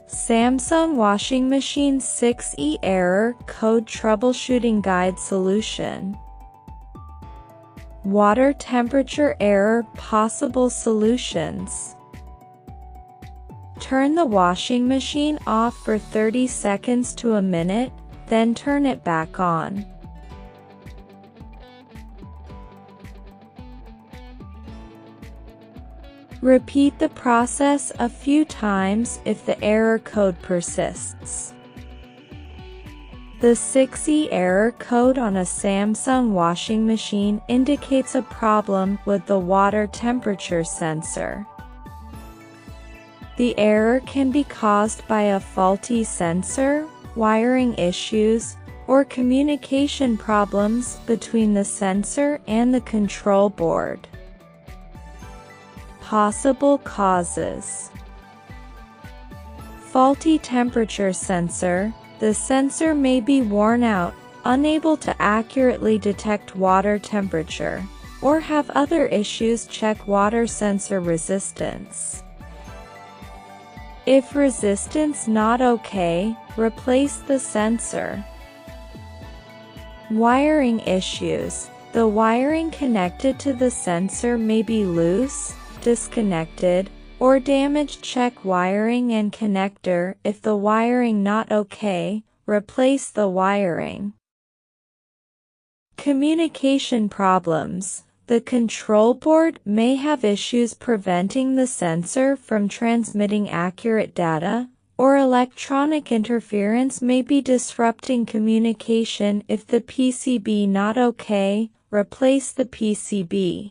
Samsung Washing Machine 6E Error Code Troubleshooting Guide Solution. Water temperature error possible solutions. Turn the washing machine off for 30 seconds to a minute, then turn it back on. Repeat the process a few times if the error code persists. The 6E error code on a Samsung washing machine indicates a problem with the water temperature sensor. The error can be caused by a faulty sensor, wiring issues, or communication problems between the sensor and the control board. Possible causes: faulty temperature sensor. The sensor may be worn out, unable to accurately detect water temperature, or have other issues. Check water sensor resistance. If resistance not okay, replace the sensor. Wiring issues. The wiring connected to the sensor may be loose, disconnected, or damaged. Check wiring and connector. If the wiring not okay, replace the wiring. Communication problems. The control board may have issues preventing the sensor from transmitting accurate data, or electronic interference may be disrupting communication. If the PCB not okay, replace the PCB.